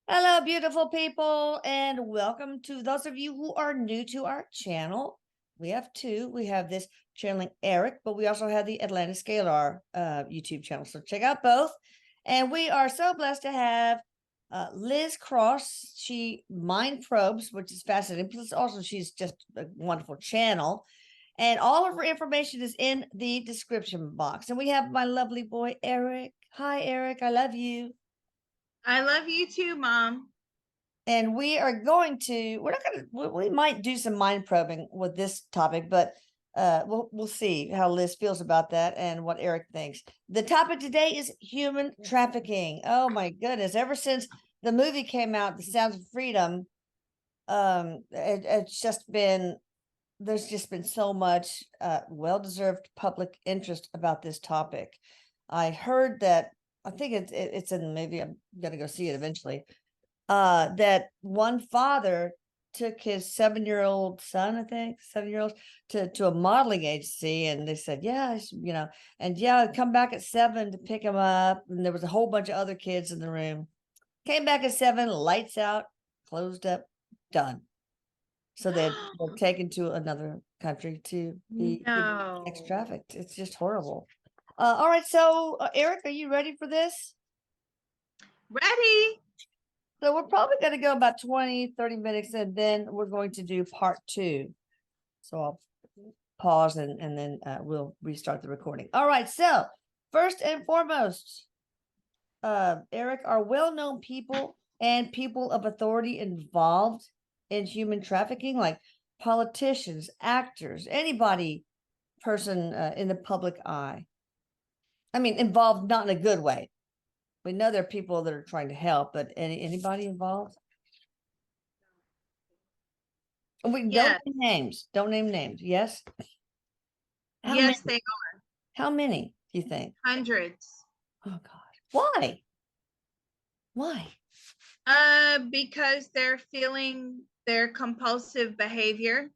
Hello, beautiful people, and welcome to those of you who are new to our channel. We have two. We have this channeling Eric, but we also have the Atlanta Scalar YouTube channel. So check out both. And we are so blessed to have Liz Cross. She mind probes, which is fascinating. Plus, also she's just a wonderful channel. And all of her information is in the description box. And we have my lovely boy Eric. Hi, Eric. I love you. I love you too, Mom. And we're not going to, we might do some mind probing with this topic, but we'll see how Liz feels about that and what Eric thinks. The topic today is human trafficking. Oh my goodness. Ever since the movie came out, The Sounds of Freedom, it's just been, there's just been so much well-deserved public interest about this topic. I heard that, I think it's in the movie. I'm going to go see it eventually, that one father took his 7-year-old son, I think 7 year old, to a modeling agency, and they said, yeah, and yeah, come back at 7 to pick him up. And there was a whole bunch of other kids in the room. Came back at 7, lights out, closed up, done. So they're taken to another country to be sex No. trafficked. It's just horrible. All right, so Eric, are you ready for this? Ready? So we're probably going to go about 20-30 minutes, and then we're going to do part 2. So I'll pause and then we'll restart the recording. All right. So first and foremost, Eric, are well-known people and people of authority involved in human trafficking, like politicians, actors, anybody, person in the public eye? I mean, involved not in a good way. We know there are people that are trying to help, but anybody involved? We don't Yes. name names. Don't name names. Yes. How many? Yes, they How many do you think? are hundreds. Oh God. Why? Why? Because they're feeling their compulsive behavior.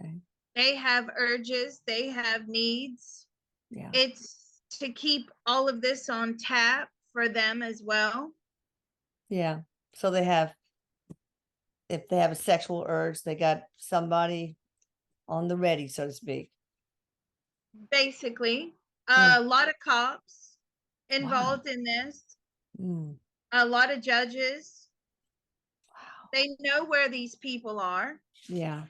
Okay. They have urges, they have needs. Yeah. It's to keep all of this on tap for them as well. Yeah. So they have, if they have a sexual urge, they got somebody on the ready, so to speak. Basically, Mm. a lot of cops Wow. involved in this, Mm. a lot of judges. Wow. They know where these people are. Yeah.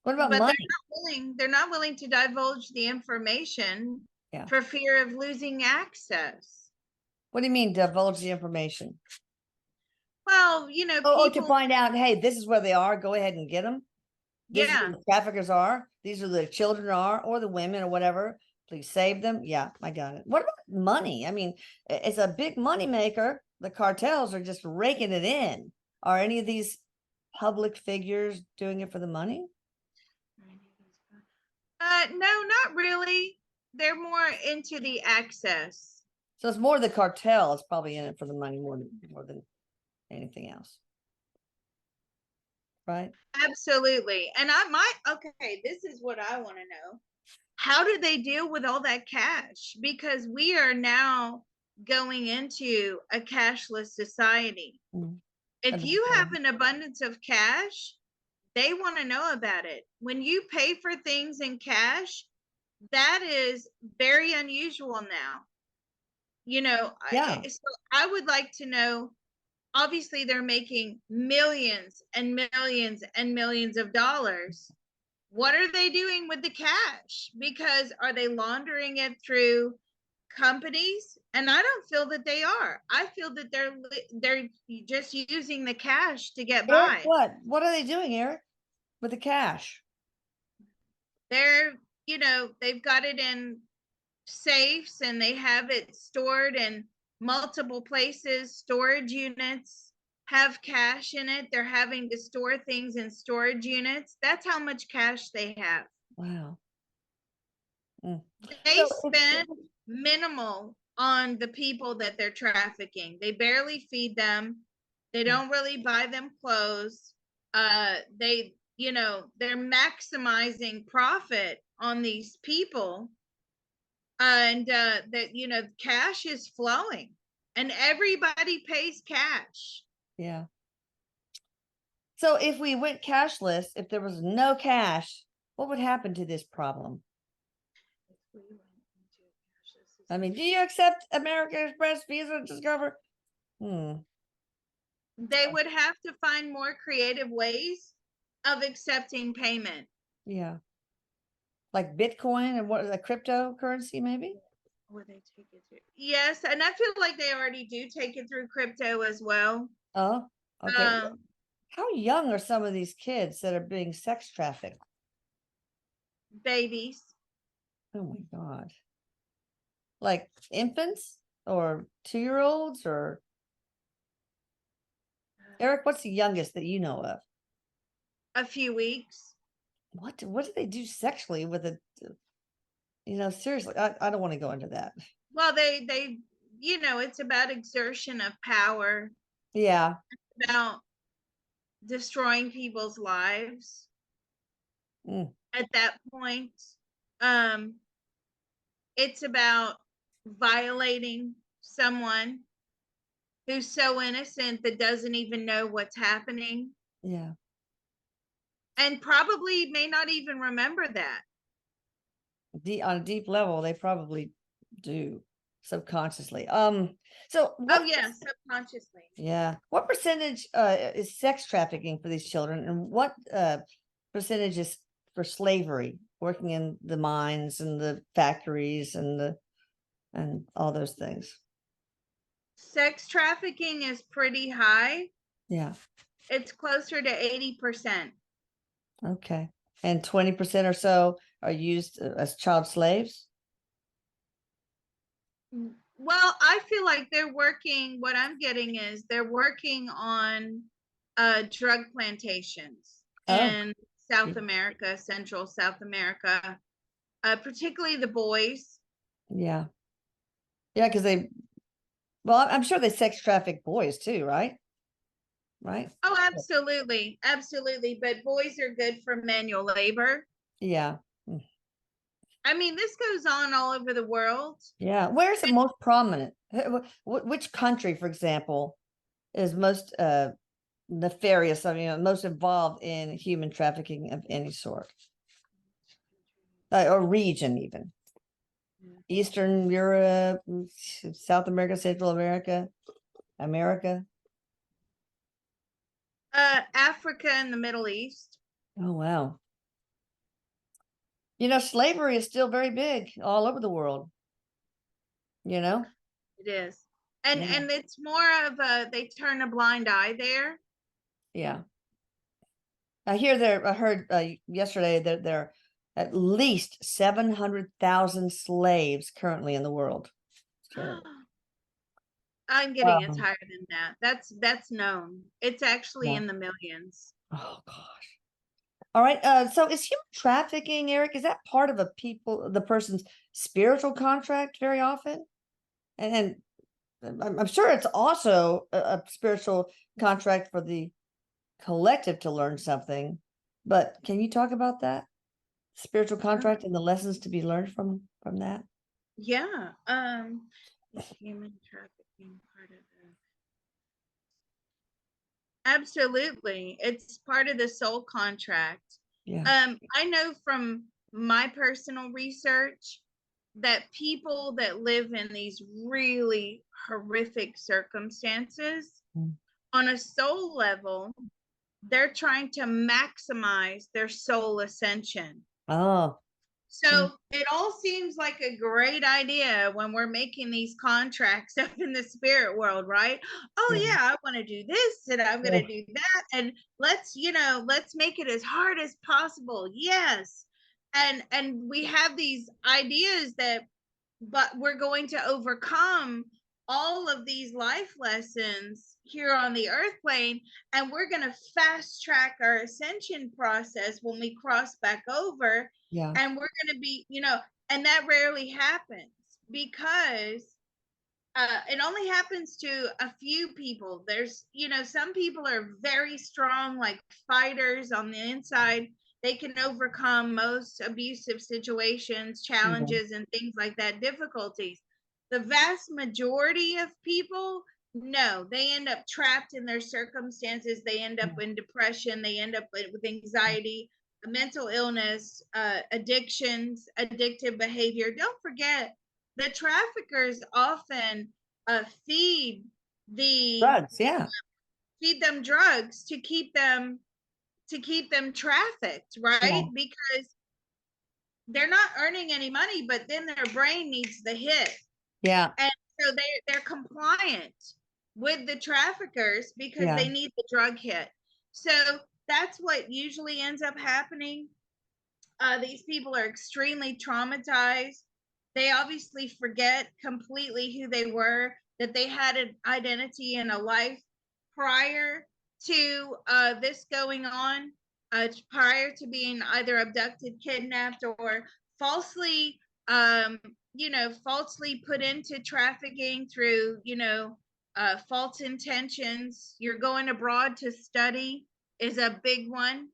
What about But money? they're not willing to divulge the information Yeah. for fear of losing access. What do you mean divulge the information? Well, Oh, to people, find out, hey, this is where they are. Go ahead and get them. This is where yeah, the traffickers are. These are the children are, or the women, or whatever. Please save them. Yeah, I got it. What about money? I mean, it's a big money maker. The cartels are just raking it in. Are any of these public figures doing it for the money? no, not really. They're more into the access. So it's more the cartel is probably in it for the money more than anything else, right? Absolutely. And I might, okay, this is what I want to know. How do they deal with all that cash? Because we are now going into a cashless society. Mm. If you have an abundance of cash, they want to know about it. When you pay for things in cash, that is very unusual now. Yeah, So I would like to know, obviously, they're making millions and millions and millions of dollars. What are they doing with the cash? Because are they laundering it through companies? And I don't feel that they are. I feel that they're just using the cash to get Eric, by. what are they doing, Eric, with the cash? They're, they've got it in safes and they have it stored in multiple places. Storage units have cash in it. They're having to store things in storage units. That's how much cash they have. Wow. Mm. They So spend minimal on the people that they're trafficking. They barely feed them. They don't really buy them clothes. They're maximizing profit on these people, and that cash is flowing. and everybody pays cash. Yeah. So if we went cashless, if there was no cash, what would happen to this problem? I mean, do you accept American Express, Visa, Discover? They would have to find more creative ways of accepting payment. Yeah. Like Bitcoin and what, a cryptocurrency maybe? Or they take it through. Yes, and I feel like they already do take it through crypto as well. Oh, okay. Um, How young are some of these kids that are being sex trafficked? babies. Oh my God. Like infants or 2-year-olds or Eric, what's the youngest that you know of? A few weeks. What do they do sexually with a, seriously, I don't want to go into that. Well, they it's about exertion of power, Yeah. about destroying people's lives. Mm, At that point, um, it's about violating someone who's so innocent that doesn't even know what's happening yeah. and probably may not even remember that. On a deep level, they probably do subconsciously. So Oh what, yeah, subconsciously. yeah, what percentage is sex trafficking for these children, and what percentage is for slavery, working in the mines and the factories and all those things? Sex trafficking is pretty high. Yeah. It's closer to 80%. Okay. And 20% or so are used as child slaves? Well, I feel like they're working, what I'm getting is they're working on drug plantations Oh, in South America, Central South America, particularly the boys. yeah. Yeah, because I'm sure they sex traffic boys too, right? Right? Oh, absolutely. Absolutely. But boys are good for manual labor. Yeah. I mean, this goes on all over the world. Yeah. Where's the most prominent? Which country, for example, is most nefarious? I mean, most involved in human trafficking of any sort, or region even? Eastern Europe, South America, Central America, America. Africa and the Middle East. Oh wow. Slavery is still very big all over the world. You know? It is. And Yeah. and it's more of a they turn a blind eye there. Yeah. I heard yesterday that there are at least 700,000 slaves currently in the world. I'm getting it's higher than that. That's known. It's actually Yeah. in the millions. Oh gosh. All right. So is human trafficking, Eric, is that part of the person's spiritual contract very often? And I'm sure it's also a spiritual contract for the collective to learn something. But can you talk about that? Spiritual contract and the lessons to be learned from that? Yeah. Is human trafficking part of the absolutely. It's part of the soul contract. Yeah. I know from my personal research that people that live in these really horrific circumstances Mm. on a soul level, they're trying to maximize their soul ascension. Oh, yeah. So it all seems like a great idea when we're making these contracts up in the spirit world, right? Oh Yeah. yeah, I want to do this and I'm going to do that and let's make it as hard as possible. Yes. And we have these ideas that but we're going to overcome all of these life lessons here on the earth plane and we're going to fast track our ascension process when we cross back over Yeah. and we're going to be and that rarely happens because it only happens to a few people. There's some people are very strong like fighters on the inside. They can overcome most abusive situations, Yeah. challenges and things like that, difficulties. The vast majority of people, no, they end up trapped in their circumstances. They end up in depression. They end up with anxiety, mental illness, addictions, addictive behavior. Don't forget, the traffickers often feed the Drugs, yeah. feed them drugs to keep them trafficked, Yeah. right? Because they're not earning any money, but then their brain needs the hit. Yeah. And so they're compliant with the traffickers because Yeah. they need the drug hit. So that's what usually ends up happening. These people are extremely traumatized. They obviously forget completely who they were, that they had an identity and a life prior to this going on, prior to being either abducted, kidnapped, or falsely, falsely put into trafficking through, false intentions. You're going abroad to study is a big one.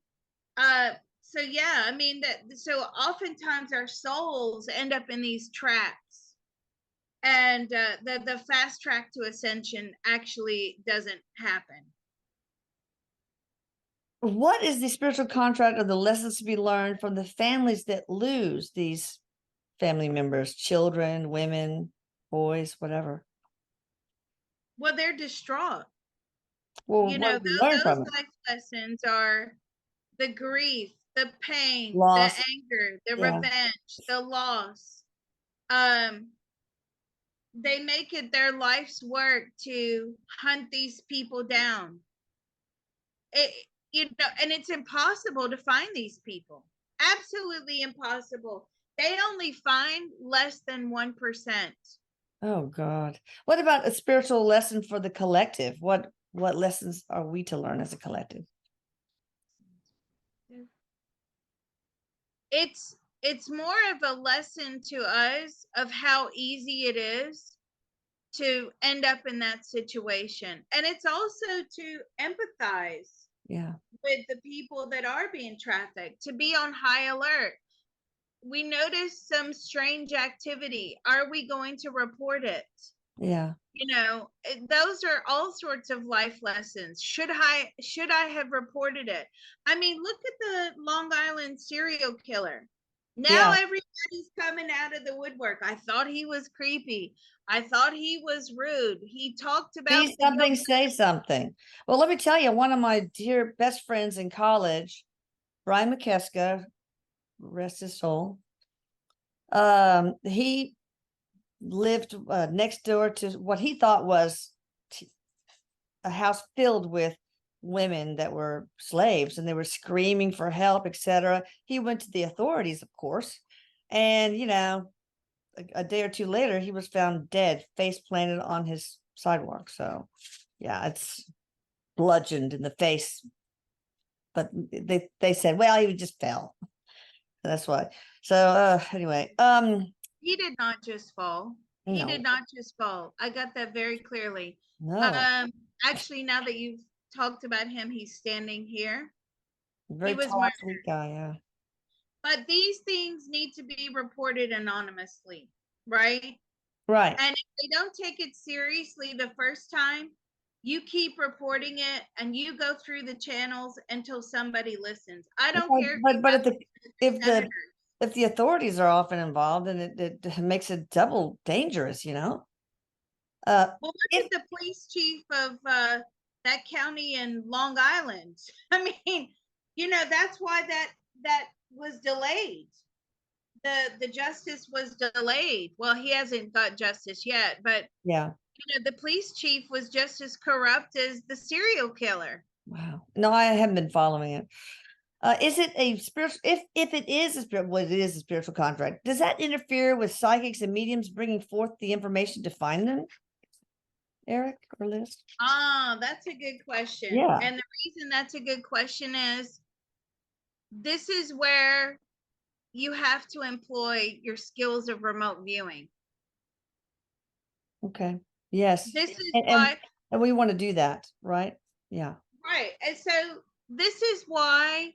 So yeah, I mean that. So oftentimes our souls end up in these traps, and the fast track to ascension actually doesn't happen. What is the spiritual contract of the lessons to be learned from the families that lose these family members, children, women, boys, whatever? Well, they're distraught. Well, You what know, do we learn those from it? life lessons are the grief, the pain, the Loss. anger, the Yeah. revenge, the loss. Um, they make it their life's work to hunt these people down. It, and it's impossible to find these people. Absolutely impossible. They only find less than 1%. Oh God. What about a spiritual lesson for the collective? What lessons are we to learn as a collective? It's more of a lesson to us of how easy it is to end up in that situation. And it's also to empathize Yeah. with the people that are being trafficked, to be on high alert. We notice some strange activity. Are we going to report it? Yeah. Those are all sorts of life lessons. Should I have reported it? I mean, look at the Long Island serial killer. Now Yeah. everybody's coming out of the woodwork. I thought he was creepy. I thought he was rude. He talked about See something, say something. Well, let me tell you, one of my dear best friends in college, Brian McKeska, rest his soul. He lived next door to what he thought was a house filled with women that were slaves, and they were screaming for help, etc. He went to the authorities, of course, and a day or two later, he was found dead, face planted on his sidewalk. So, yeah, it's bludgeoned in the face. But they said, well, he just fell. That's why. So anyway, he did not just fall. He did no, not just fall. I got that very clearly. no, Actually, now that you've talked about him, he's standing here. He very was tall, murdered. sweet guy. Yeah, But these things need to be reported anonymously, right? right. And if they don't take it seriously the first time, you keep reporting it and you go through the channels until somebody listens. I don't care if But if the if the senators. if the authorities are often involved, then it makes it double dangerous. Well, look If at the police chief of that county in Long Island. I mean, that's why that was delayed. The justice was delayed. Well, he hasn't got justice yet, but yeah, the police chief was just as corrupt as the serial killer. wow. No, I haven't been following it. Is it a spiritual? If it is a spiritual, well, it is a spiritual contract. Does that interfere with psychics and mediums bringing forth the information to find them, Eric or Liz? Ah, that's a good question. Yeah. And the reason that's a good question is this is where you have to employ your skills of remote viewing. Okay. Yes. This is And why, we want to do that, right? Yeah. right. And so this is why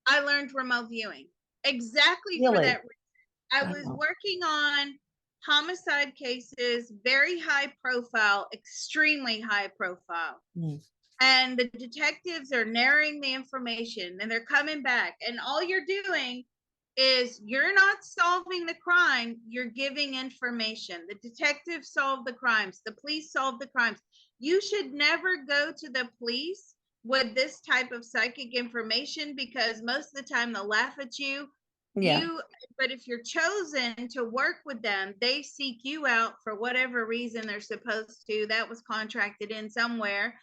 I learned remote viewing exactly for Really? that reason. I was Wow. working on homicide cases, very high profile, extremely high profile. Mm. And the detectives are narrowing the information and they're coming back. And all you're doing is you're not solving the crime, you're giving information. The detectives solve the crimes, the police solve the crimes. You should never go to the police with this type of psychic information because most of the time they'll laugh at you. Yeah. But if you're chosen to work with them, they seek you out for whatever reason they're supposed to. That was contracted in somewhere.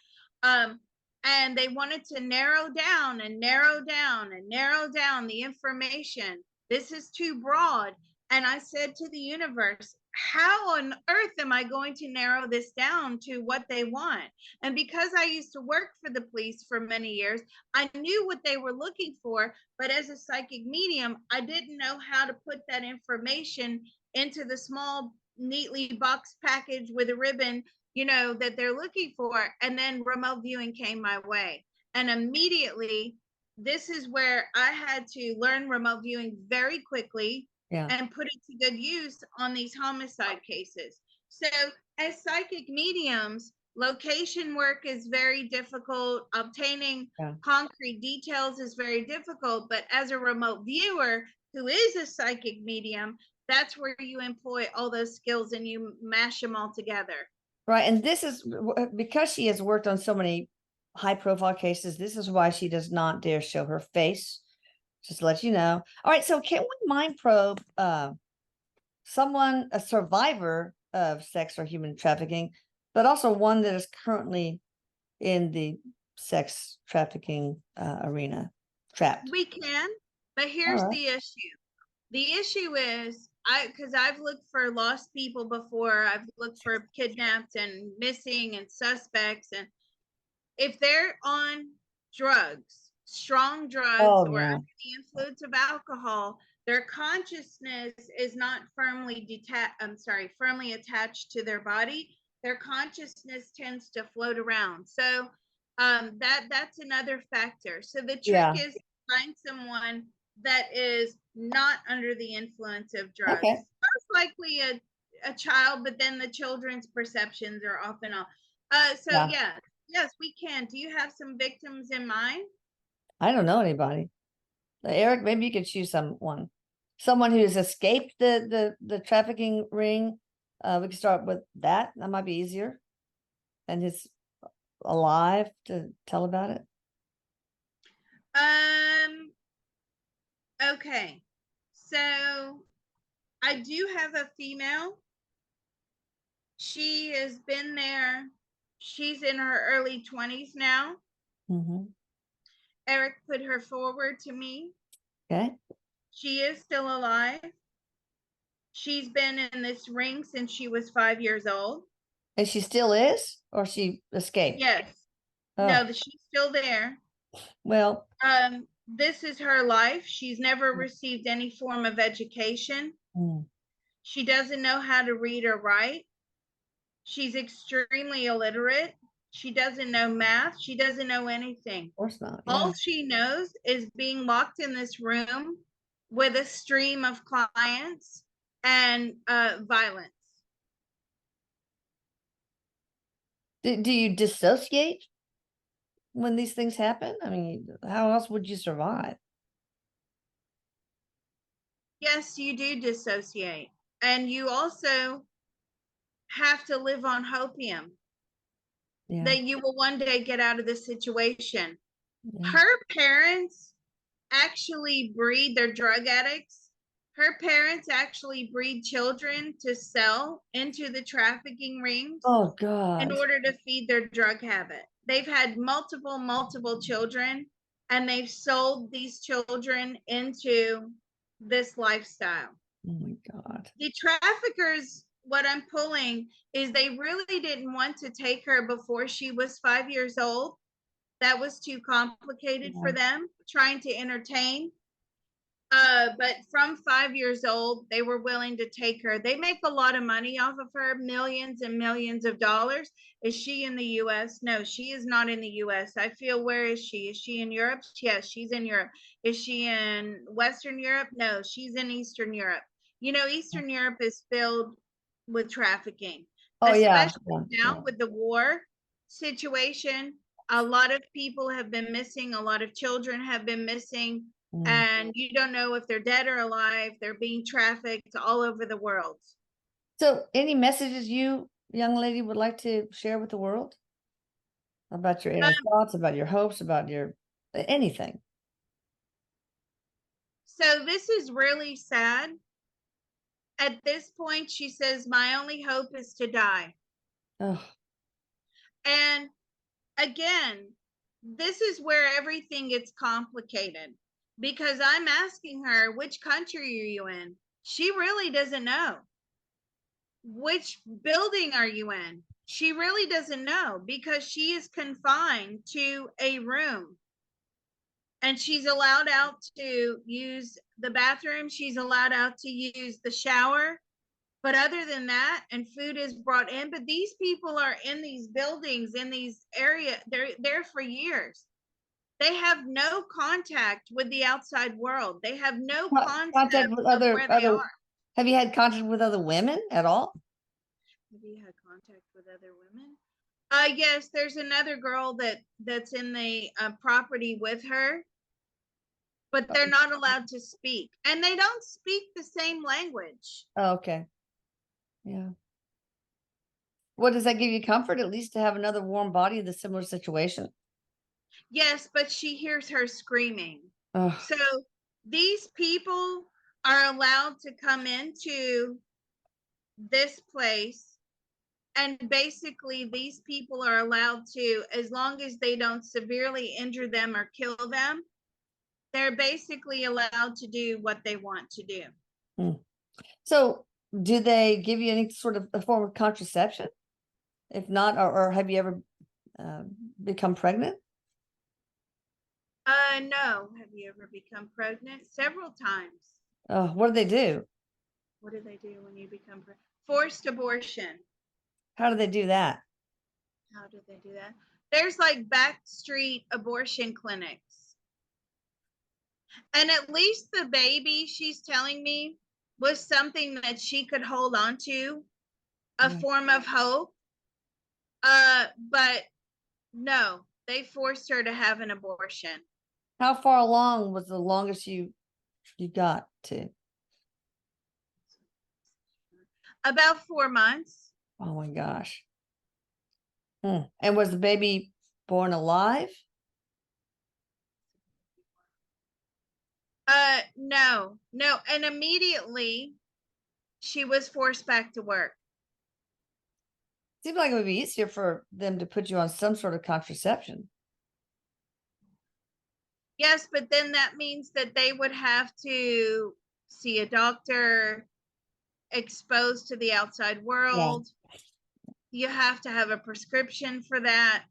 Um, and they wanted to narrow down and narrow down and narrow down the information. This is too broad. And I said to the universe, how on earth am I going to narrow this down to what they want? And because I used to work for the police for many years, I knew what they were looking for. But as a psychic medium, I didn't know how to put that information into the small, neatly boxed package with a ribbon, that they're looking for. And then remote viewing came my way. And immediately, this is where I had to learn remote viewing very quickly and put it to good use on these homicide cases. So, as psychic mediums, location work is very difficult. Obtaining concrete details is very difficult. But as a remote viewer who is a psychic medium, that's where you employ all those skills and you mash them all together. Right. And this is because she has worked on so many high profile cases. This is why she does not dare show her face. Just to let you know. All right. So can we mind probe someone, a survivor of sex or human trafficking, but also one that is currently in the sex trafficking arena, trapped? We can, but here's the issue. The issue is because I've looked for lost people before. I've looked for kidnapped and missing and suspects. And if they're on drugs, strong drugs, or under the influence of alcohol, their consciousness is not firmly attached to their body. Their consciousness tends to float around. So that's another factor. So the trick is to find someone that is not under the influence of drugs. Okay. Most likely a child, but then the children's perceptions are off and on. Yes, we can. Do you have some victims in mind? I don't know anybody. Eric, maybe you could choose someone who has escaped the trafficking ring. We can start with that. That might be easier, and is alive to tell about it. Okay. So I do have a female. She has been there. She's in her early 20s now. Erik put her forward to me. Okay. She is still alive. She's been in this ring since she was 5 years old. And she still is, or she escaped? Yes. No, she's still there. Well, this is her life. She's never received any form of education. She doesn't know how to read or write. She's extremely illiterate. She doesn't know math. She doesn't know anything. Of course not. All she knows is being locked in this room with a stream of clients and violence. Do you dissociate when these things happen? I mean, how else would you survive? Yes, you do dissociate. And you also have to live on hopium. That you will one day get out of this situation. Her parents actually breed, they're drug addicts. Her parents actually breed children to sell into the trafficking rings. Oh, God. In order to feed their drug habit. They've had multiple children, and they've sold these children into this lifestyle. Oh my God. The traffickers, what I'm pulling is they really didn't want to take her before she was 5 years old. That was too complicated for them, trying to entertain. But from 5 years old, they were willing to take her. They make a lot of money off of her, millions and millions of dollars. Is she in the US? No, she is not in the US. I feel, where is she? Is she in Europe? Yes, she's in Europe. Is she in Western Europe? No, she's in Eastern Europe. Eastern Europe is filled with trafficking, Oh, yeah. especially Yeah. now with the war situation. A lot of people have been missing, a lot of children have been missing, Mm. and you don't know if they're dead or alive. They're being trafficked all over the world. So any messages you, young lady, would like to share with the world about your inner thoughts, about your hopes, about your anything? So this is really sad. At this point, she says, my only hope is to die. Oh, And again, this is where everything gets complicated because I'm asking her, which country are you in? She really doesn't know. Which building are you in? She really doesn't know because she is confined to a room and she's allowed out to use the bathroom. She's allowed out to use the shower. But other than that, and food is brought in, but these people are in these buildings, in these areas, they're there for years. They have no contact with the outside world. They have no contact concept with of where they are. have you had contact with other women at all? Have you had contact with other women? Yes, there's another girl that's in the property with her, but they're not allowed to speak, and they don't speak the same language. Oh, okay. Yeah. What does that give you comfort, at least to have another warm body in the similar situation? Yes, but she hears her screaming. Oh, So these people are allowed to come into this place, and basically these people are allowed to, as long as they don't severely injure them or kill them, they're basically allowed to do what they want to do. so do they give you any sort of a form of contraception? If not, or have you ever become pregnant? No. Have you ever become pregnant? Several times. Oh, what do they do? What do they do when you become pregnant? Forced abortion. How do they do that? How do they do that? There's like backstreet abortion clinics. And at least the baby, she's telling me, was something that she could hold on to, a form of hope. But no, they forced her to have an abortion. How far along was the longest you got to? About 4 months. Oh my gosh. And was the baby born alive? No, no. And immediately she was forced back to work. Seems like it would be easier for them to put you on some sort of contraception. Yes, but then that means that they would have to see a doctor, exposed to the outside world. You have to have a prescription for that.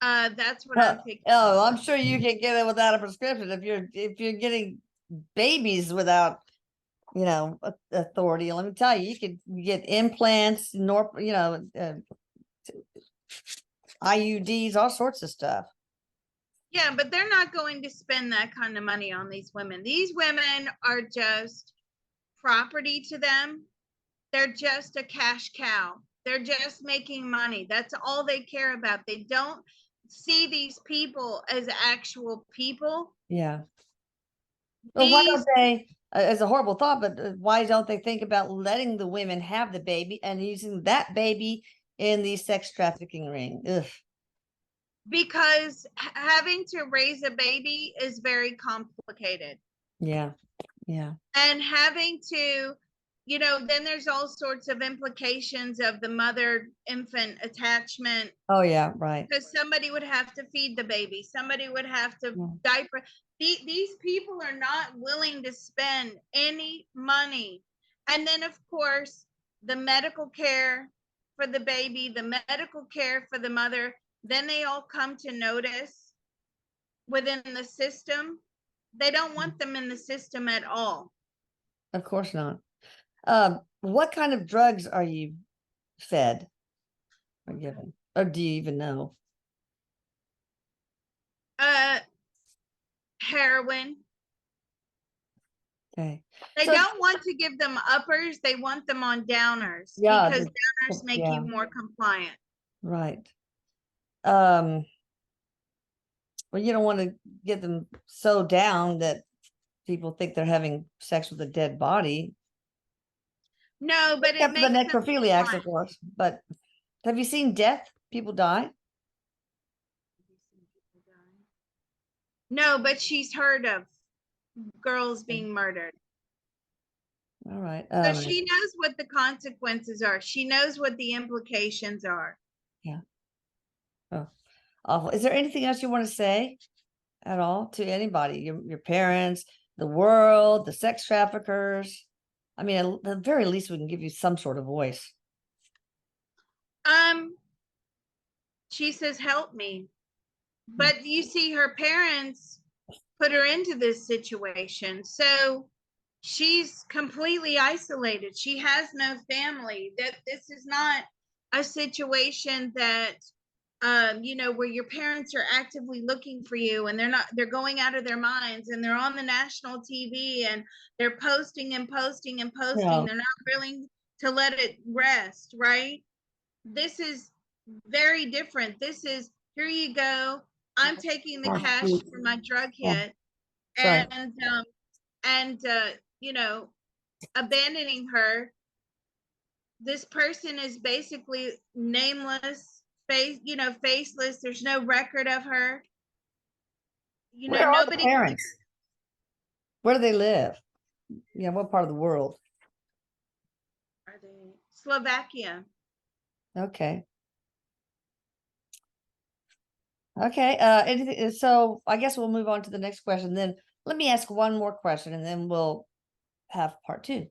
That's what I'm thinking. Oh, I'm sure you can get it without a prescription if you're getting babies without, authority. Let me tell you, you could get implants, IUDs, all sorts of stuff. Yeah, but they're not going to spend that kind of money on these women. These women are just property to them. They're just a cash cow. They're just making money. That's all they care about. They don't see these people as actual people. Yeah. Well, why don't they, it's a horrible thought, but why don't they think about letting the women have the baby and using that baby in the sex trafficking ring? Ugh. Because having to raise a baby is very complicated. Yeah. Yeah. And having to, then there's all sorts of implications of the mother infant attachment. Oh, yeah. Right. Because somebody would have to feed the baby, somebody would have to diaper. These people are not willing to spend any money. And then, of course, the medical care for the baby, the medical care for the mother, then they all come to notice within the system. They don't want them in the system at all. Of course not. What kind of drugs are you fed or given? Or do you even know? Heroin. Okay. They So, don't want to give them uppers, they want them on downers yeah, because downers make yeah, you more compliant. right. Um, well, you don't want to get them so down that people think they're having sex with a dead body. No, but it Except for the makes them necrophiliacs, of compliant. course. But have you seen death? People die? No, but she's heard of girls being murdered. All right. So she knows what the consequences are. She knows what the implications are. Yeah. Oh, awful. Is there anything else you want to say at all to anybody? Your parents, the world, the sex traffickers? I mean, at the very least, we can give you some sort of voice. She says, help me. But you see, her parents put her into this situation. So she's completely isolated. She has no family. That this is not a situation that where your parents are actively looking for you and they're going out of their minds and they're on the national TV and they're posting and posting and posting. Yeah. They're not willing to let it rest, right? This is very different. This is, here you go. I'm taking the cash for my drug Oh, hit sorry. and abandoning her. This person is basically nameless, faceless. There's no record of her. Where are the Nobody. parents? Where do they live? Yeah, what part of the world? Are they Slovakia? Okay. Okay. Anything, so I guess we'll move on to the next question. Then let me ask one more question and then we'll have part two.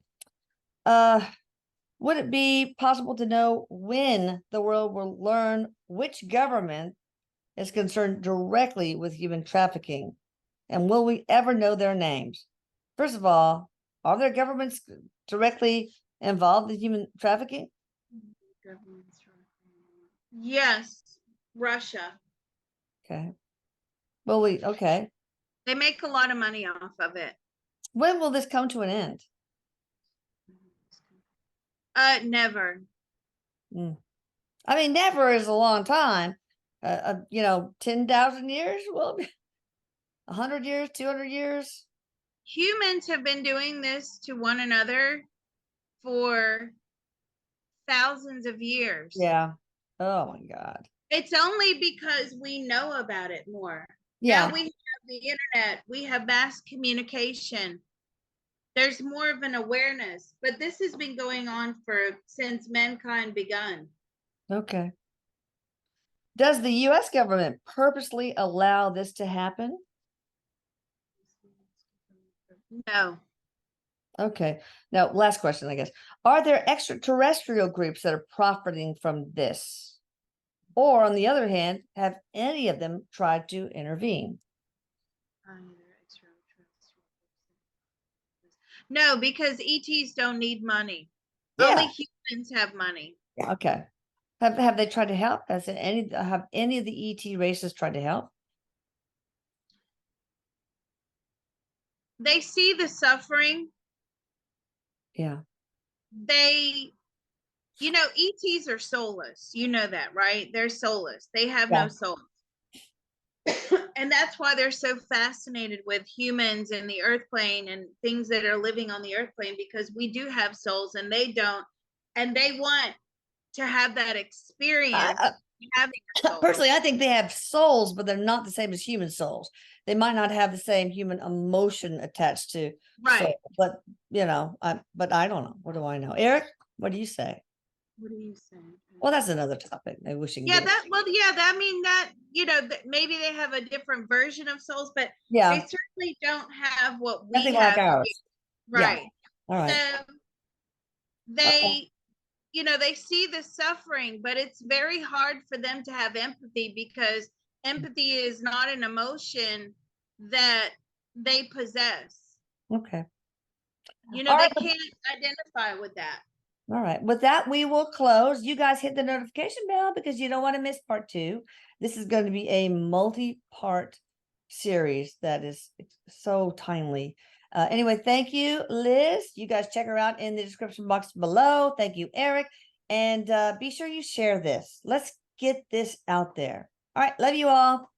Would it be possible to know when the world will learn which government is concerned directly with human trafficking? And will we ever know their names? First of all, are there governments directly involved in human trafficking? Yes, Russia. Okay. Well, okay. They make a lot of money off of it. When will this come to an end? Never. I mean, never is a long time. 10,000 years? Well, 100 years, 200 years? Humans have been doing this to one another for thousands of years. Yeah. Oh my God. It's only because we know about it more. Yeah. Now we have the internet, we have mass communication. There's more of an awareness, but this has been going on since mankind begun. Okay. Does the US government purposely allow this to happen? No. Okay. Now, last question, I guess. Are there extraterrestrial groups that are profiting from this? Or on the other hand, have any of them tried to intervene? No, because ETs don't need money. Yeah. Only humans have money. Okay. Have they tried to help? Have any of the ET races tried to help? They see the suffering. Yeah. ETs are soulless. You know that, right? They're soulless. They have Yeah. no soul. And that's why they're so fascinated with humans and the earth plane and things that are living on the earth plane, because we do have souls and they don't. And they want to have that experience. Personally, I think they have souls, but they're not the same as human souls. They might not have the same human emotion attached to soul, but but I don't know. What do I know? Eric, what do you say? What are you saying? Well, that's another topic. Maybe we should maybe they have a different version of souls, but yeah, they certainly don't have what we nothing have. like ours. Right. Yeah. All right. So they see the suffering, but it's very hard for them to have empathy because empathy is not an emotion that they possess. Okay. They can't identify with that. All right. With that, we will close. You guys hit the notification bell because you don't want to miss part 2. This is going to be a multi-part series that is so timely. Anyway, thank you, Liz. You guys check her out in the description box below. Thank you, Eric. And be sure you share this. Let's get this out there. All right. Love you all.